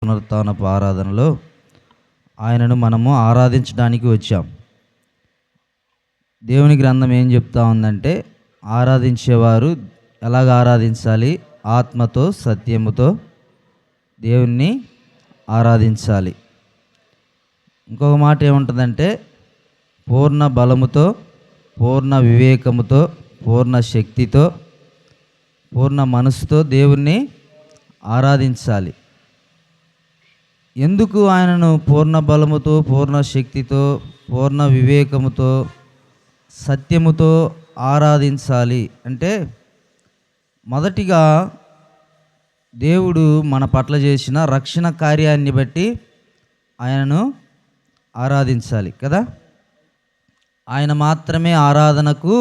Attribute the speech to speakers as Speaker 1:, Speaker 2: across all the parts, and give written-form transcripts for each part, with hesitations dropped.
Speaker 1: పునరుత్థానపు ఆరాధనలో ఆయనను మనము ఆరాధించడానికి వచ్చాం. దేవుని గ్రంథం ఏం చెప్తా ఉందంటే, ఆరాధించేవారు ఎలాగ ఆరాధించాలి? ఆత్మతో సత్యముతో దేవుణ్ణి ఆరాధించాలి. ఇంకొక మాట ఏముంటుందంటే, పూర్ణ బలముతో, పూర్ణ వివేకముతో, పూర్ణ శక్తితో, పూర్ణ మనసుతో దేవుణ్ణి ఆరాధించాలి. ఎందుకు ఆయనను పూర్ణ బలముతో, పూర్ణ శక్తితో, పూర్ణ వివేకముతో, సత్యముతో ఆరాధించాలి అంటే, మొదటిగా దేవుడు మన పట్ల చేసిన రక్షణ కార్యాన్ని బట్టి ఆయనను ఆరాధించాలి కదా. ఆయన మాత్రమే ఆరాధనకు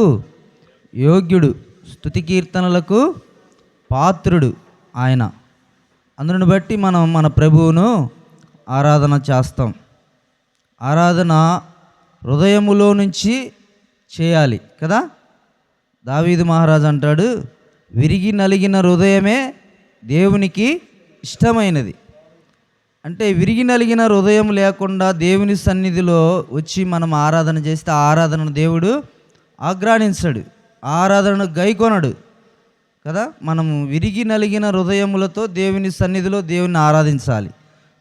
Speaker 1: యోగ్యుడు, స్తుతి కీర్తనలకు పాత్రుడు ఆయన. అందును బట్టి మనం మన ప్రభువును ఆరాధన చేస్తాం. ఆరాధన హృదయములో నుంచి చేయాలి కదా. దావీదు మహారాజు అంటాడు, విరిగి నలిగిన హృదయమే దేవునికి ఇష్టమైనది. అంటే విరిగి నలిగిన హృదయం లేకుండా దేవుని సన్నిధిలో వచ్చి మనం ఆరాధన చేస్తే ఆ ఆరాధనను దేవుడు ఆగ్రానించడు, ఆరాధనను గైకొనడు కదా. మనము విరిగి నలిగిన హృదయములతో దేవుని సన్నిధిలో దేవుని ఆరాధించాలి.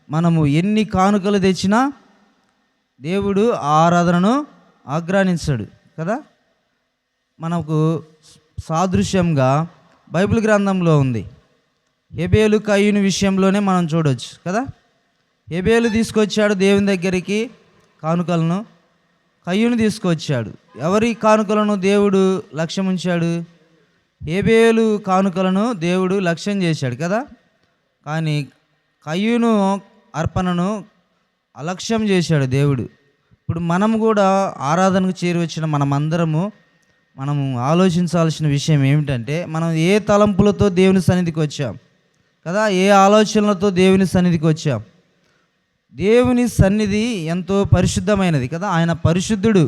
Speaker 1: మనము ఎన్ని కానుకలు తెచ్చినా దేవుడు ఆ ఆరాధనను ఆగ్రానించడు కదా. మనకు సాదృశ్యంగా బైబిల్ గ్రంథంలో ఉంది. హేబేలు కయ్యూను విషయంలోనే మనం చూడవచ్చు కదా. హేబేలు తీసుకొచ్చాడు దేవుని దగ్గరికి కానుకలను, కయ్యూను తీసుకొచ్చాడు. ఎవరి కానుకలను దేవుడు లక్ష్యం ఉంచాడు? హేబేలు కానుకలను దేవుడు లక్ష్యం చేశాడు కదా. కానీ కయ్యూను అర్పణను అలక్ష్యం చేశాడు దేవుడు. ఇప్పుడు మనం కూడా ఆరాధనకు చేరి వచ్చిన మనము ఆలోచించాల్సిన విషయం ఏమిటంటే, మనం ఏ తలంపులతో దేవుని సన్నిధికి వచ్చాం కదా, ఏ ఆలోచనలతో దేవుని సన్నిధికి వచ్చాం. దేవుని సన్నిధి ఎంతో పరిశుద్ధమైనది కదా. ఆయన పరిశుద్ధుడు.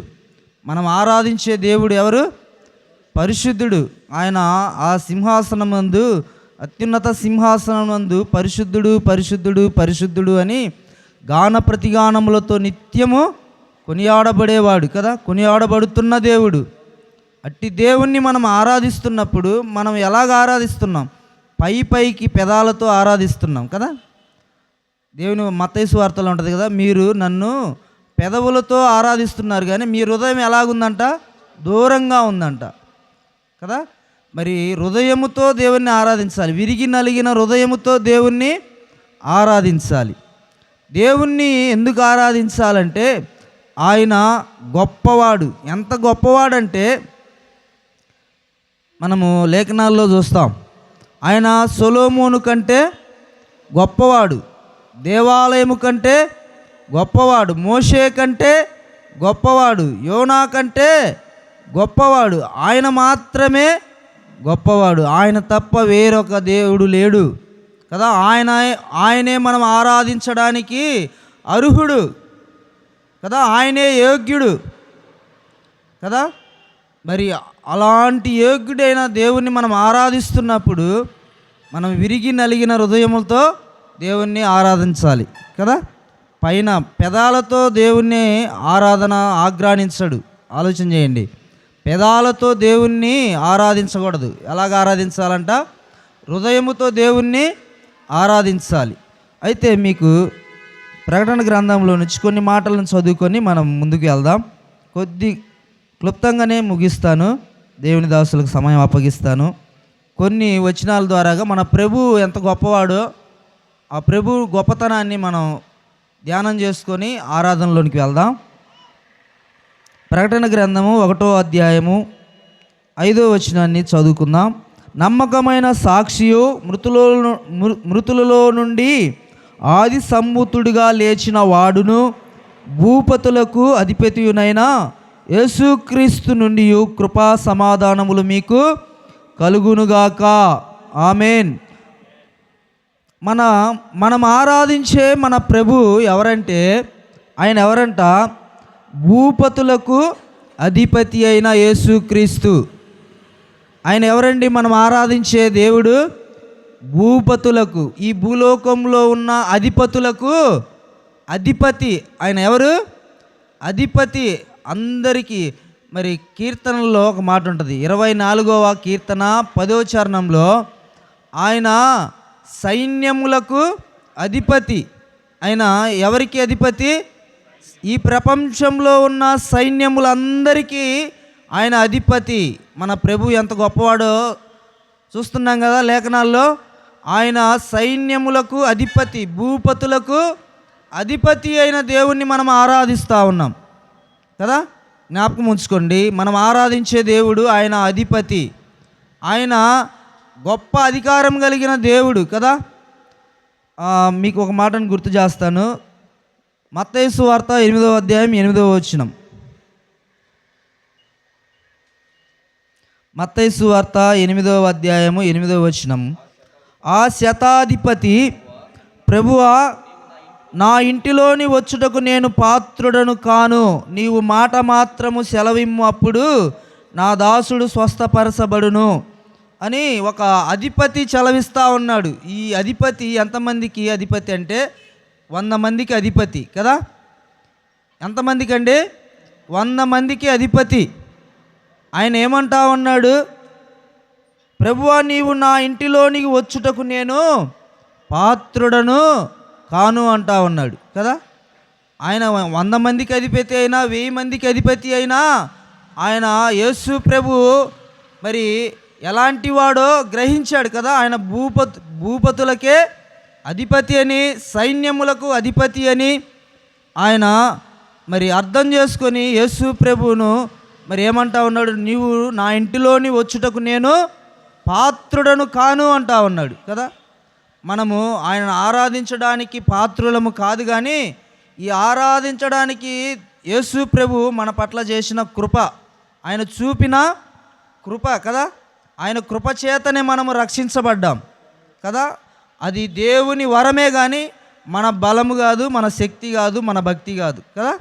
Speaker 1: మనం ఆరాధించే దేవుడు ఎవరు? పరిశుద్ధుడు. ఆయన ఆ సింహాసనమందు, అత్యున్నత సింహాసనమందు పరిశుద్ధుడు పరిశుద్ధుడు పరిశుద్ధుడు అని గాన ప్రతిగానములతో నిత్యము కొనియాడబడేవాడు కదా, కొనియాడబడుతున్న దేవుడు. అట్టి దేవుణ్ణి మనం ఆరాధిస్తున్నప్పుడు మనం ఎలాగ ఆరాధిస్తున్నాం? పైకి పెదాలతో ఆరాధిస్తున్నాం కదా. దేవుని మత్తయి సువార్తలో ఉంటుంది కదా, మీరు నన్ను పెదవులతో ఆరాధిస్తున్నారు కానీ మీ హృదయం ఎలాగుందంట? దూరంగా ఉందంట కదా. మరి హృదయముతో దేవుణ్ణి ఆరాధించాలి. విరిగి నలిగిన హృదయముతో దేవుణ్ణి ఆరాధించాలి. దేవుణ్ణి ఎందుకు ఆరాధించాలంటే, ఆయన గొప్పవాడు. ఎంత గొప్పవాడంటే, మనము లేఖనాల్లో చూస్తాం, ఆయన సొలొమోను కంటే గొప్పవాడు, దేవాలయము కంటే గొప్పవాడు, మోషే కంటే గొప్పవాడు, యోనా కంటే గొప్పవాడు. ఆయన మాత్రమే గొప్పవాడు. ఆయన తప్ప వేరొక దేవుడు లేడు కదా. ఆయనే మనం ఆరాధించడానికి అర్హుడు కదా, ఆయనే యోగ్యుడు కదా. మరి అలాంటి యోగ్యుడైన దేవుణ్ణి మనం ఆరాధిస్తున్నప్పుడు మనం విరిగి నలిగిన హృదయములతో దేవుణ్ణి ఆరాధించాలి కదా. పైన పెదాలతో దేవుణ్ణి ఆరాధన ఆగ్రానించడు. ఆలోచన చేయండి. పెదాలతో దేవుణ్ణి ఆరాధించకూడదు. ఎలాగ ఆరాధించాలంట? హృదయముతో దేవుణ్ణి ఆరాధించాలి. అయితే మీకు ప్రకటన గ్రంథంలో నుంచి కొన్ని మాటలను చదువుకొని మనం ముందుకు వెళ్దాం. కొద్ది క్లుప్తంగానే ముగిస్తాను, దేవుని దాసులకు సమయం అప్పగిస్తాను. కొన్ని వచనాల ద్వారాగా మన ప్రభు ఎంత గొప్పవాడో, ఆ ప్రభు గొప్పతనాన్ని మనం ధ్యానం చేసుకొని ఆరాధనలోనికి వెళ్దాం. ప్రకటన గ్రంథము 1వ అధ్యాయము 5వ వచనాన్ని చదువుకుందాం. నమ్మకమైన సాక్షియు, మృతులలో నుండి ఆది సంభూతుడిగా లేచిన వాడును, భూపతులకు అధిపతియునైన యేసుక్రీస్తు నుండి కృపా సమాధానములు మీకు కలుగునుగాక. ఆమేన్. మనం ఆరాధించే మన ప్రభు ఎవరంటే, ఆయన ఎవరంట? భూపతులకు అధిపతి అయిన యేసుక్రీస్తు. ఆయన ఎవరండి? మనం ఆరాధించే దేవుడు భూపతులకు, ఈ భూలోకంలో ఉన్న అధిపతులకు అధిపతి. ఆయన ఎవరు? అధిపతి అందరికీ. మరి కీర్తనలో ఒక మాట ఉంటుంది, 24వ కీర్తన 10వ చరణంలో, ఆయన సైన్యములకు అధిపతి. ఆయన ఎవరికి అధిపతి? ఈ ప్రపంచంలో ఉన్న సైన్యములందరికీ ఆయన అధిపతి. మన ప్రభు ఎంత గొప్పవాడో చూస్తున్నాం కదా లేఖనాల్లో. ఆయన సైన్యములకు అధిపతి, భూపతులకు అధిపతి అయిన దేవుణ్ణి మనం ఆరాధిస్తూ ఉన్నాం కదా. జ్ఞాపకం ఉంచుకోండి, మనం ఆరాధించే దేవుడు ఆయన అధిపతి. ఆయన గొప్ప అధికారం కలిగిన దేవుడు కదా. మీకు ఒక మాటను గుర్తు చేస్తాను. మత్తయి సువార్త 8వ అధ్యాయం 8వ వచనం. మత్తయి సువార్త 8వ అధ్యాయము 8వ వచనం. ఆ శతాధిపతి, ప్రభువా, నా ఇంటిలోని వచ్చుటకు నేను పాత్రుడను కాను, నీవు మాట మాత్రము సెలవిమ్ము, అప్పుడు నా దాసుడు స్వస్థపరచబడును అని ఒక అధిపతి చలవిస్తూ ఉన్నాడు. ఈ అధిపతి ఎంతమందికి అధిపతి అంటే 100 మందికి అధిపతి కదా. ఎంతమందికి అండి? 100 మందికి అధిపతి. ఆయన ఏమంటా ఉన్నాడు? ప్రభువా, నీవు నా ఇంటిలోనికి వచ్చుటకు నేను పాత్రుడను కాను అంటా ఉన్నాడు కదా. ఆయన 100 మందికి అధిపతి అయినా, 1000 మందికి అధిపతి అయినా, ఆయన యేసు ప్రభు మరి ఎలాంటి వాడో గ్రహించాడు కదా. ఆయన భూపతులకే అధిపతి అని, సైన్యములకు అధిపతి అని ఆయన మరి అర్థం చేసుకొని యేసు ప్రభువును మరి ఏమంటా ఉన్నాడు? నీవు నా ఇంటిలోని వచ్చుటకు నేను పాత్రుడను కాను అంటా ఉన్నాడు కదా. మనము ఆయనను ఆరాధించడానికి పాత్రులము కాదు, కానీ ఈ ఆరాధించడానికి యేసు ప్రభు మన పట్ల చేసిన కృప, ఆయన చూపిన కృప కదా. ఆయన కృప చేతనే మనము రక్షించబడ్డాం కదా. అది దేవుని వరమే కానీ మన బలము కాదు, మన శక్తి కాదు, మన భక్తి కాదు కదా.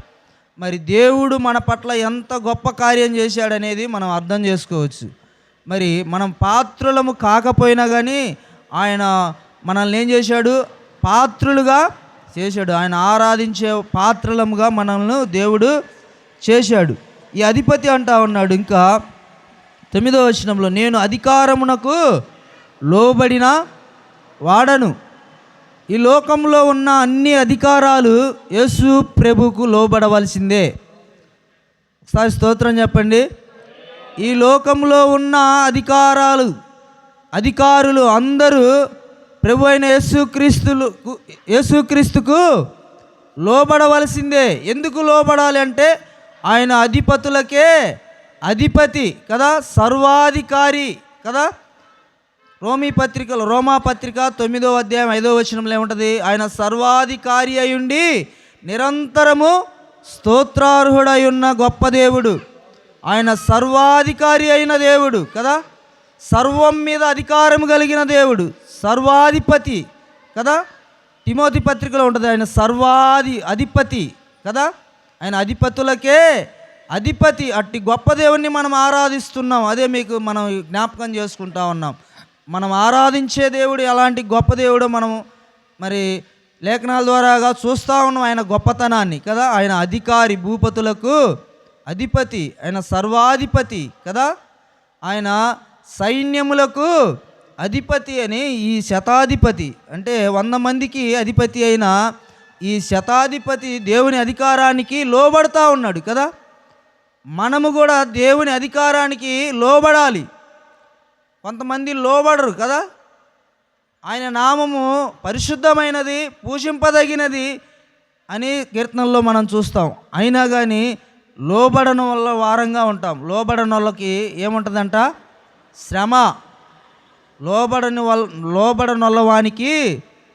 Speaker 1: మరి దేవుడు మన పట్ల ఎంత గొప్ప కార్యం చేశాడనేది మనం అర్థం చేసుకోవచ్చు. మరి మనం పాత్రులము కాకపోయినా కానీ ఆయన మనల్ని ఏం చేశాడు? పాత్రులుగా చేశాడు. ఆయన ఆరాధించే పాత్రలముగా మనల్ని దేవుడు చేశాడు. ఈ అధిపతి అంటా ఉన్నాడు ఇంకా 9వ వచనంలో, నేను అధికారమునకు లోబడిన వాడను. ఈ లోకంలో ఉన్న అన్ని అధికారాలు యేసు ప్రభుకు లోబడవలసిందే. ఒకసారి స్తోత్రం చెప్పండి. ఈ లోకంలో ఉన్న అధికారులు అందరూ ప్రభు అయిన యేసుక్రీస్తుకు లోబడవలసిందే. ఎందుకు లోబడాలి అంటే ఆయన అధిపతులకే అధిపతి కదా, సర్వాధికారి కదా. రోమా పత్రిక 9వ అధ్యాయం 5వ వచనంలో ఏముంటుంది? ఆయన సర్వాధికారి అయ్యుండి నిరంతరము స్తోత్రార్హుడై ఉన్న గొప్ప దేవుడు. ఆయన సర్వాధికారి అయిన దేవుడు కదా, సర్వం మీద అధికారం కలిగిన దేవుడు, సర్వాధిపతి కదా. తిమోతి పత్రికలో ఉంటుంది ఆయన అధిపతి కదా. ఆయన అధిపతులకే అధిపతి. అట్టి గొప్ప దేవుణ్ణి మనం ఆరాధిస్తున్నాం. అదే మీకు మనం జ్ఞాపకం చేసుకుంటా ఉన్నాం. మనం ఆరాధించే దేవుడు ఎలాంటి గొప్ప దేవుడో మనము మరి లేఖనాల ద్వారాగా చూస్తూ ఉన్నాం ఆయన గొప్పతనాన్ని కదా. ఆయన అధికారి, భూపతులకు అధిపతి, ఆయన సర్వాధిపతి కదా. ఆయన సైన్యములకు అధిపతి అని. ఈ శతాధిపతి అంటే 100 మందికి అధిపతి అయిన ఈ శతాధిపతి దేవుని అధికారానికి లోబడతా ఉన్నాడు కదా. మనము కూడా దేవుని అధికారానికి లోబడాలి. కొంతమంది లోబడరు కదా. ఆయన నామము పరిశుద్ధమైనది, పూజింపదగినది అని కీర్తనల్లో మనం చూస్తాం. అయినా కానీ లోబడని వల్ల వారంగా ఉంటాం. లోబడని వాళ్ళకి ఏముంటుందంట? శ్రమ. లోబడని వల్ల వానికి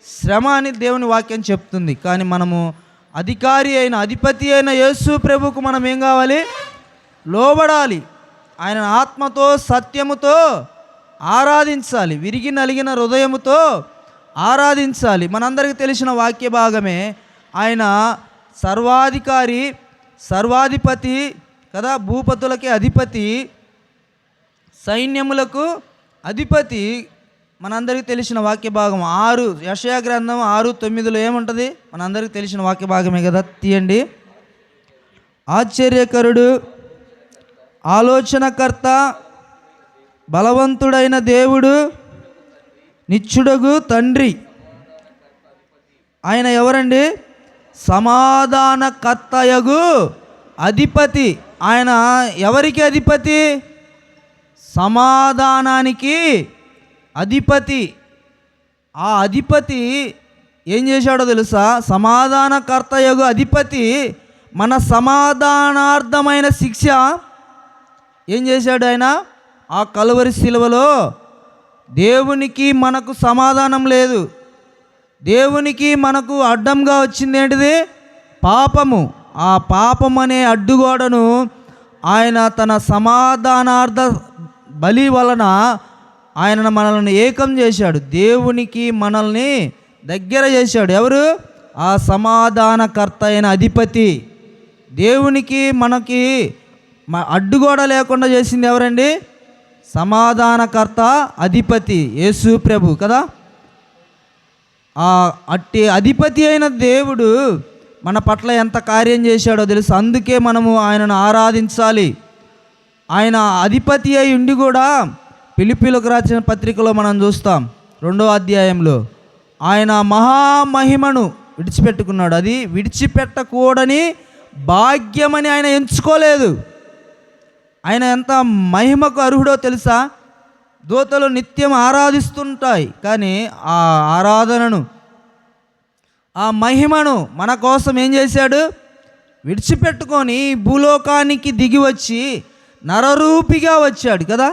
Speaker 1: శ్రమ అని దేవుని వాక్యం చెప్తుంది. కానీ మనము అధిపతి అయిన యేసు ప్రభుకు మనం ఏం కావాలి? లోబడాలి. ఆయన ఆత్మతో సత్యముతో ఆరాధించాలి, విరిగి నలిగిన హృదయముతో ఆరాధించాలి. మనందరికీ తెలిసిన వాక్య భాగమే. ఆయన సర్వాధికారి, సర్వాధిపతి కదా, భూపతులకి అధిపతి, సైన్యములకు అధిపతి మనందరికీ తెలిసిన వాక్య భాగం 6 యెషయా గ్రంథం 6:9 ఏముంటుంది? మనందరికీ తెలిసిన వాక్య భాగమే కదా, తీయండి. ఆశ్చర్యకరుడు, ఆలోచనకర్త, బలవంతుడైన దేవుడు, నిత్యుడగు తండ్రి. ఆయన ఎవరండి? సమాధానకర్తయగు అధిపతి. ఆయన ఎవరికి అధిపతి? సమాధానానికి అధిపతి. ఆ అధిపతి ఏం చేశాడో తెలుసా? సమాధానకర్తయగు అధిపతి మన సమాధానార్థమైన శిక్ష ఏం చేశాడు? ఆయన ఆ కలువరి శిలువలో దేవునికి మనకు సమాధానం లేదు, దేవునికి మనకు అడ్డంగా వచ్చింది ఏంటిది? పాపము. ఆ పాపం అనే అడ్డుగోడను ఆయన తన సమాధానార్థ బలి వలన ఆయన మనల్ని ఏకం చేశాడు, దేవునికి మనల్ని దగ్గర చేశాడు. ఎవరు? ఆ సమాధానకర్త అయిన అధిపతి. దేవునికి మనకి అడ్డుగోడ లేకుండా చేసింది ఎవరండి? సమాధానకర్త అధిపతి యేసు ప్రభు కదా. అట్టి అధిపతి అయిన దేవుడు మన పట్ల ఎంత కార్యం చేశాడో తెలుసు. అందుకే మనము ఆయనను ఆరాధించాలి. ఆయన అధిపతి అయి ఉండి కూడా ఫిలిప్పీలకు రాసిన పత్రికలో మనం చూస్తాం 2వ అధ్యాయంలో ఆయన మహామహిమను విడిచిపెట్టుకున్నాడు. అది విడిచిపెట్టకూడని భాగ్యమని ఆయన ఎంచుకోలేదు. ఆయన ఎంత మహిమకు అర్హుడో తెలుసా? దూతలు నిత్యం ఆరాధిస్తుంటాయి, కానీ ఆ ఆరాధనను, ఆ మహిమను మన కోసం ఏం చేశాడు? విడిచిపెట్టుకొని భూలోకానికి దిగి వచ్చి నరరూపిగా వచ్చాడు కదా.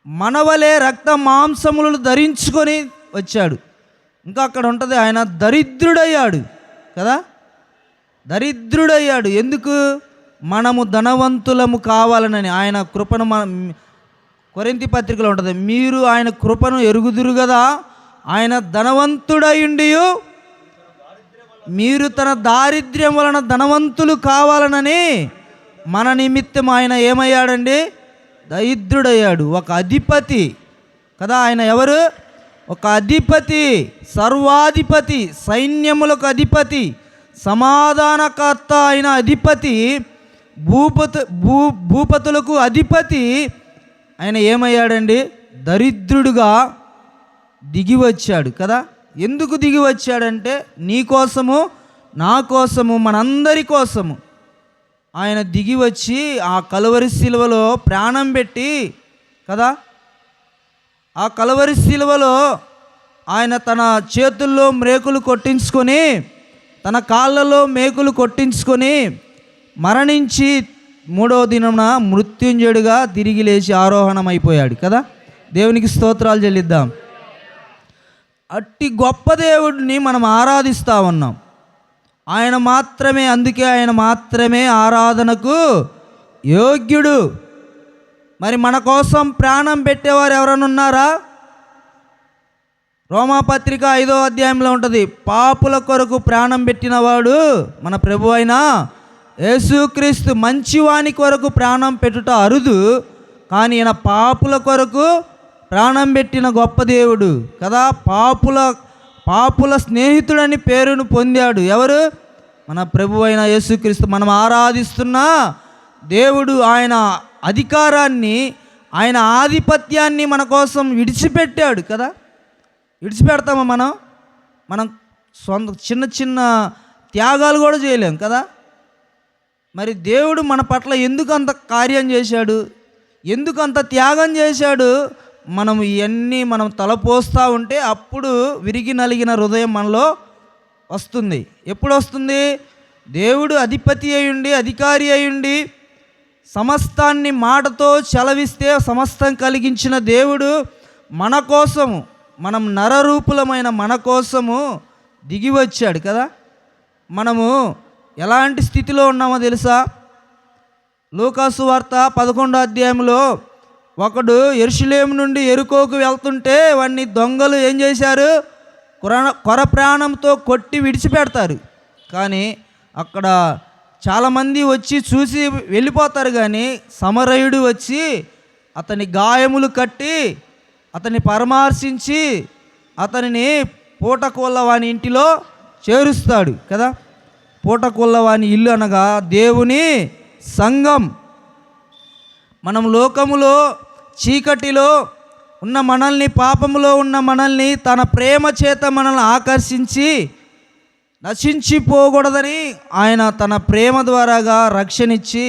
Speaker 1: మనవలే రక్త మాంసములను ధరించుకొని వచ్చాడు. ఇంకా అక్కడ ఉంటుంది, ఆయన దరిద్రుడయ్యాడు కదా. దరిద్రుడయ్యాడు ఎందుకు? మనము ధనవంతులము కావాలనని. ఆయన కృపను కొరింథీ పత్రికలో ఉంటుంది, మీరు ఆయన కృపను ఎరుగుదురు కదా. ఆయన ధనవంతుడయుండి మీరు తన దారిద్ర్యం వలన ధనవంతులు కావాలనని మన నిమిత్తం ఆయన ఏమయ్యాడండి? దరిద్రుడయ్యాడు. ఒక అధిపతి కదా. ఆయన ఎవరు? ఒక అధిపతి, సర్వాధిపతి, సైన్యములకు అధిపతి, సమాధానకర్త అయిన అధిపతి, భూపతులకు అధిపతి. ఆయన ఏమయ్యాడండి? దరిద్రుడుగా దిగి వచ్చాడు కదా. ఎందుకు దిగి వచ్చాడంటే నీ కోసము, నా కోసము, మనందరి కోసము ఆయన దిగి వచ్చి ఆ కలువరి శిలువలో ప్రాణం పెట్టి కదా. ఆ కలువరి శిలువలో ఆయన తన చేతుల్లో మేకులు కొట్టించుకొని, తన కాళ్ళలో మేకులు కొట్టించుకొని మరణించి 3వ దినమున మృత్యుంజయుడిగా తిరిగి లేచి ఆరోహణమైపోయాడు కదా. దేవునికి స్తోత్రాలు చెల్లిద్దాం. అట్టి గొప్ప దేవుడిని మనం ఆరాధిస్తూ ఉన్నాం. ఆయన మాత్రమే, అందుకే ఆయన మాత్రమే ఆరాధనకు యోగ్యుడు. మరి మన కోసం ప్రాణం పెట్టేవారు ఎవరైనా ఉన్నారా? రోమాపత్రిక 5వ అధ్యాయంలో ఉంటుంది, పాపుల కొరకు ప్రాణం పెట్టినవాడు మన ప్రభు అయిన యేసుక్రీస్తు. మంచివాని కొరకు ప్రాణం పెట్టుట అరుదు, కానీ ఈయన పాపుల కొరకు ప్రాణం పెట్టిన గొప్ప దేవుడు కదా. పాపుల స్నేహితుడని పేరును పొందాడు. ఎవరు? మన ప్రభు అయిన యేసుక్రీస్తు. మనం ఆరాధిస్తున్న దేవుడు ఆయన అధికారాన్ని, ఆయన ఆధిపత్యాన్ని మన కోసం విడిచిపెట్టాడు కదా. విడిచిపెడతామా మనం సొంత చిన్న చిన్న త్యాగాలు కూడా చేయలేం కదా. మరి దేవుడు మన పట్ల ఎందుకు అంత కార్యం చేశాడు? ఎందుకు అంత త్యాగం చేశాడు? మనం ఇవన్నీ తలపోస్తూ ఉంటే అప్పుడు విరిగి నలిగిన హృదయం మనలో వస్తుంది. ఎప్పుడు వస్తుంది? దేవుడు అధిపతి అయ్యుండి, అధికారి అయ్యుండి, సమస్తాన్ని మాటతో చలవిస్తే సమస్తం కలిగించిన దేవుడు మన కోసము, మనం నరరూపులమైన మన కోసము దిగి వచ్చాడు కదా. మనము ఎలాంటి స్థితిలో ఉన్నామో తెలుసా? లూకాసు వార్త 11వ అధ్యాయంలో ఒకడు యెరూషలేము నుండి యెరికోకు వెళ్తుంటే వాడిని దొంగలు ఏం చేశారు? కొర ప్రాణంతో కొట్టి విడిచిపెడతారు. కానీ అక్కడ చాలామంది వచ్చి చూసి వెళ్ళిపోతారు, కానీ సమరయుడు వచ్చి అతని గాయములు కట్టి అతన్ని పరామర్శించి అతనిని పూటకోళ్ళవాని ఇంటిలో చేరుస్తాడు కదా. పూటకోళ్ళవాని ఇల్లు అనగా దేవుని సంఘం. మనం లోకములో చీకటిలో ఉన్న మనల్ని, పాపములో ఉన్న మనల్ని తన ప్రేమ చేత మనల్ని ఆకర్షించి నశించిపోకూడదని ఆయన తన ప్రేమ ద్వారాగా రక్షణిచ్చి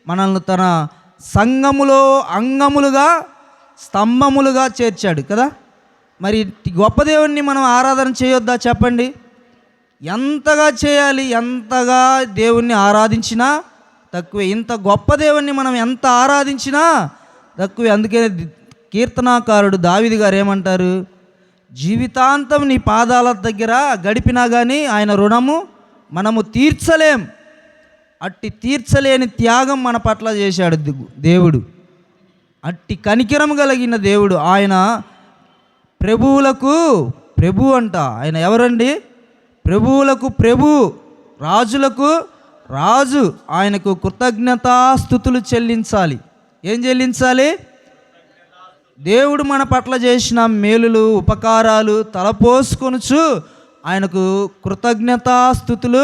Speaker 1: మనల్ని తన సంఘములో అంగములుగా, స్తంభములుగా చేర్చాడు కదా. మరి గొప్ప దేవుణ్ణి మనం ఆరాధన చేయొద్దా చెప్పండి? ఎంతగా చేయాలి, ఎంతగా దేవుణ్ణి ఆరాధించినా తక్కువే. ఇంత గొప్ప దేవుణ్ణి మనం ఎంత ఆరాధించినా తక్కువే. అందుకే కీర్తనాకారుడు దావీదు గారు ఏమంటారు? జీవితాంతం నీ పాదాల దగ్గర గడిపినా కానీ ఆయన రుణము మనము తీర్చలేం. అట్టి తీర్చలేని త్యాగం మన పట్ల చేశాడు దేవుడు. అట్టి కనికరం కలిగిన దేవుడు ఆయన. ప్రభువులకు ప్రభు అంట. ఆయన ఎవరండి? ప్రభువులకు ప్రభు, రాజులకు రాజు. ఆయనకు కృతజ్ఞతాస్తుతులు చెల్లించాలి. ఏం చెల్లించాలి? దేవుడు మన పట్ల చేసిన మేలులు, ఉపకారాలు తలపోసుకొనుచు ఆయనకు కృతజ్ఞతాస్తుతులు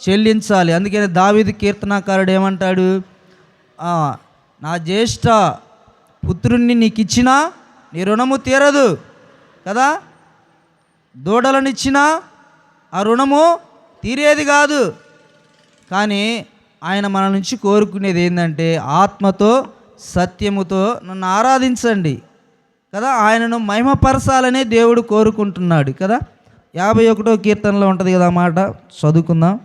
Speaker 1: చెల్లించాలి. అందుకని దావీదు కీర్తనాకారుడు ఏమంటాడు? నా జ్యేష్ఠ పుత్రుణ్ణి నీకు ఇచ్చినా నీ రుణము తీరదు కదా. దూడలనిచ్చినా ఆ రుణము తీరేది కాదు. కానీ ఆయన మన నుంచి కోరుకునేది ఏంటంటే ఆత్మతో సత్యముతో నన్ను ఆరాధించండి కదా. ఆయనను మహిమపరచాలనే దేవుడు కోరుకుంటున్నాడు కదా. 51వ కీర్తనలో ఉంటుంది కదా మాట, చదువుకుందాం.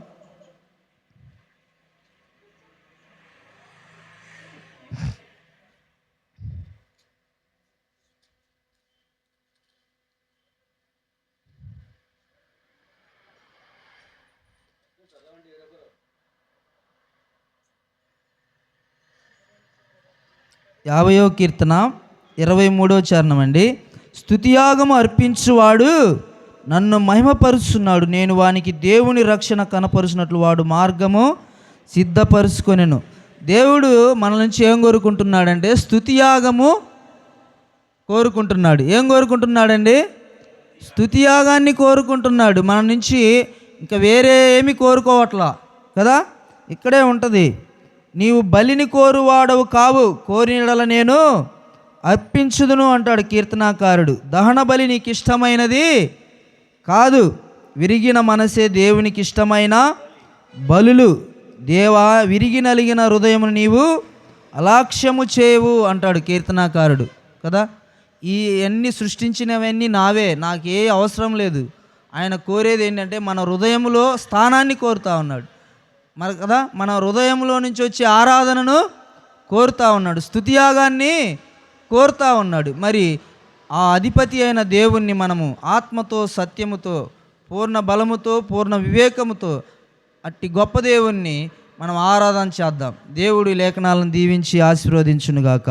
Speaker 1: యాభైవ కీర్తన 23వ చరణం అండి. స్తుతియాగము అర్పించువాడు నన్ను మహిమపరుచున్నాడు, నేను వానికి దేవుని రక్షణ కనపరుచినట్లు వాడు మార్గము సిద్ధపరుచుకొనెను. దేవుడు మన నుంచి ఏం కోరుకుంటున్నాడంటే స్తుతియాగము కోరుకుంటున్నాడు. ఏం కోరుకుంటున్నాడండి? స్తుతియాగాన్ని కోరుకుంటున్నాడు. మన నుంచి ఇంకా వేరే ఏమి కోరుకోవట్లా కదా. ఇక్కడే ఉంటుంది. నీవు బలిని కోరువాడవు కావు, కోరినడల నేను అర్పించుదును అంటాడు కీర్తనాకారుడు. దహన బలి నీకు ఇష్టమైనది కాదు, విరిగిన మనసే దేవునికి ఇష్టమైన బలులు. దేవా, విరిగి నలిగిన హృదయమును నీవు అలక్ష్యము చేయవు అంటాడు కీర్తనాకారుడు కదా. ఈ అన్నీ సృష్టించినవన్నీ నావే, నాకే అవసరం లేదు. ఆయన కోరేది ఏంటంటే మన హృదయంలో స్థానాన్ని కోరుతా ఉన్నాడు మరి కదా. మన హృదయంలో నుంచి వచ్చే ఆరాధనను కోరుతా ఉన్నాడు, స్తుతియాగాన్ని కోరుతా ఉన్నాడు. మరి ఆ అధిపతి అయిన దేవుణ్ణి మనము ఆత్మతో, సత్యముతో, పూర్ణ బలముతో, పూర్ణ వివేకముతో అట్టి గొప్ప దేవుణ్ణి మనం ఆరాధన చేద్దాం. దేవుడి లేఖనాలను దీవించి ఆశీర్వదించునుగాక.